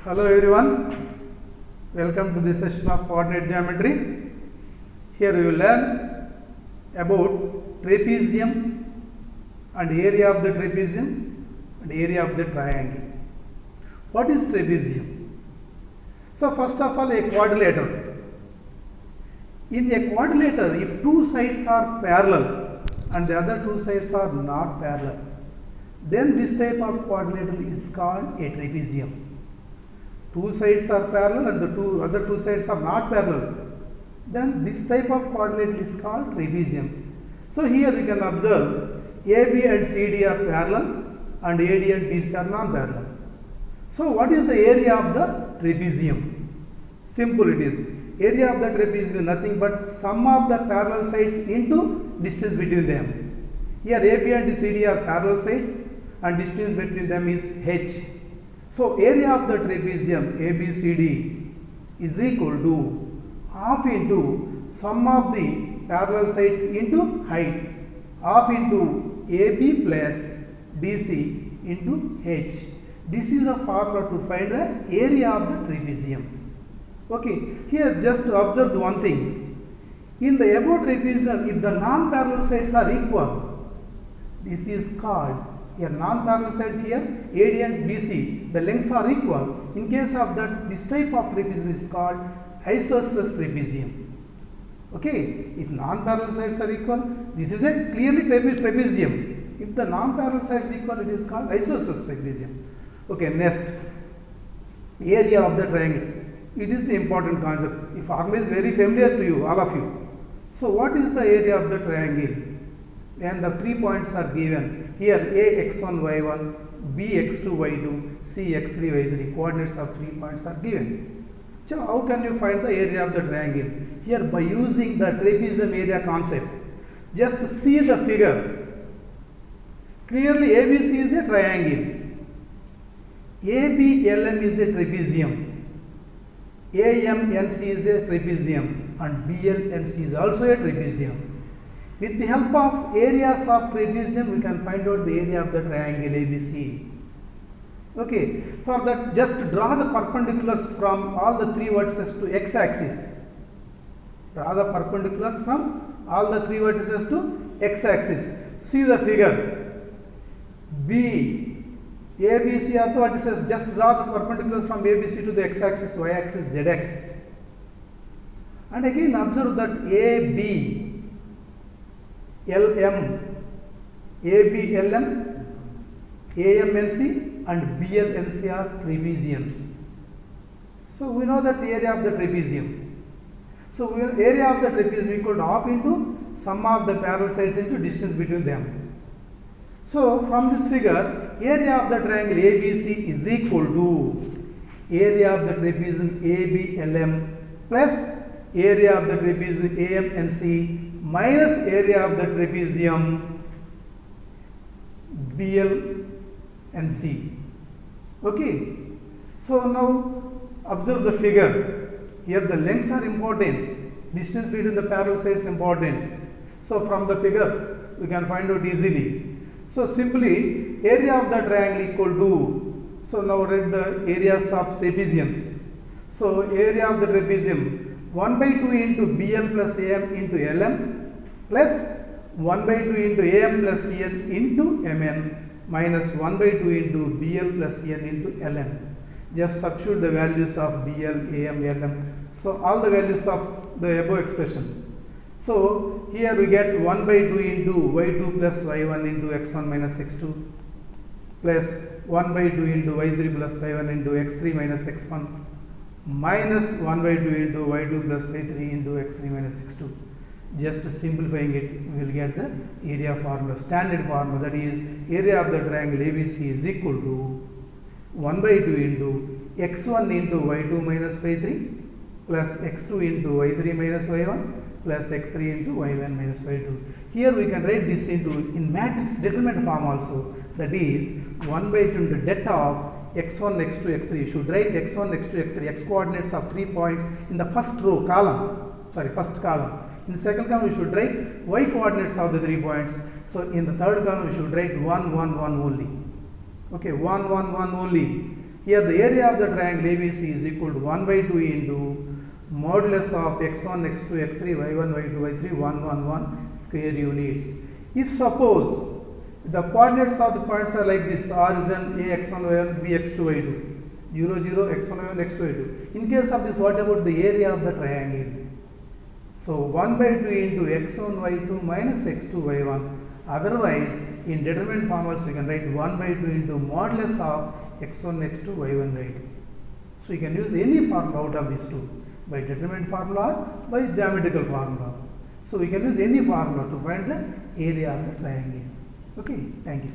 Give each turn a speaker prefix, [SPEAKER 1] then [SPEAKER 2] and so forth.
[SPEAKER 1] Hello everyone, welcome to this session of coordinate geometry. Here we will learn about trapezium and area of the trapezium and area of the triangle. What is trapezium? So first of all, a quadrilateral. In a quadrilateral, if two sides are parallel and the other two sides are not parallel, then this type of quadrilateral is called a trapezium. Two sides are parallel and the other two sides are not parallel, then this type of quadrilateral is called trapezium. So here we can observe AB and CD are parallel and AD and BC are non-parallel. So what is the area of the trapezium? Simple it is. Area of the trapezium is nothing but sum of the parallel sides into distance between them. Here AB and CD are parallel sides and distance between them is h. So area of the trapezium ABCD is equal to half into sum of the parallel sides into height, half into AB plus DC into h. This is the formula to find the area of the trapezium. Okay, here just observe one thing. In the above trapezium, if the non-parallel sides are equal, this is called a non-parallel sides here, AD and BC, the lengths are equal. In case of that, this type of trapezium is called isosceles trapezium. Okay, if non-parallel sides are equal, this is a clearly trapezium. If the non-parallel sides equal, it is called isosceles trapezium. Okay, next, area of the triangle. It is the important concept. The formula is very familiar to you, all of you. So what is the area of the triangle? And the 3 points are given here: A x1 y1, B x2 y2, C x3 y3. Coordinates of 3 points are given. So how can you find the area of the triangle? Here by using the trapezium area concept. Just see the figure. Clearly ABC is a triangle. ABLM is a trapezium. AMNC is a trapezium and BLNC is also a trapezium. With the help of areas of trapezium, we can find out the area of the triangle ABC. Okay, for that just draw the perpendiculars from all the three vertices to x-axis. Draw the perpendiculars from all the three vertices to x-axis. See the figure. ABC are the vertices. Just draw the perpendiculars from ABC to the x-axis, y-axis, z-axis. And again observe that AB, LM, ABLM, AMNC and BLNC are trapeziums. So we know that the area of the trapezium. So area of the trapezium equal to half into sum of the parallel sides into distance between them. So from this figure, area of the triangle ABC is equal to area of the trapezium ABLM plus area of the trapezium AMNC minus area of the trapezium BLNC. Okay. So now observe the figure. Here the lengths are important. Distance between the parallel sides is important. So from the figure we can find out easily. So simply area of the triangle equal to, so now write the areas of trapeziums. So area of the trapezium 1 by 2 into BL plus AM into LM plus 1 by 2 into AM plus CN into MN minus 1 by 2 into BL plus CN into LN. Just substitute the values of BL, AM, LM. So all the values of the above expression. So here we get 1 by 2 into y2 plus y1 into x1 minus x2 plus 1 by 2 into y3 plus y1 into x3 minus x1 minus 1 by 2 into y2 plus y3 into x3 minus x2. Just simplifying it, we will get the area formula, standard formula, that is area of the triangle ABC is equal to 1 by 2 into x1 into y2 minus y3 plus x2 into y3 minus y1 plus x3 into y1 minus y2. Here we can write this in matrix determinant form also, that is 1 by 2 into delta of x1, x2, x3. You should write x1, x2, x3, x coordinates of 3 points in the first row first column. In the second column we should write y coordinates of the 3 points. So in the third column we should write 1, 1, 1 only. Okay, 1, 1, 1 only. Here the area of the triangle ABC is equal to 1 by 2 into modulus of x1, x2, x3, y1, y2, y3, 1, 1, 1 square units. If suppose the coordinates of the points are like this, origin A x1, y1, B x2, y2, 0, 0, x1, y1, x2, y2. In case of this, what about the area of the triangle? So 1 by 2 into x1, y2 minus x2, y1. Otherwise, in determinant form also we can write 1 by 2 into modulus of x1, x2, y1, y2. So you can use any formula out of these two, by determinant formula or by geometrical formula. So we can use any formula to find the area of the triangle. Okay, thank you.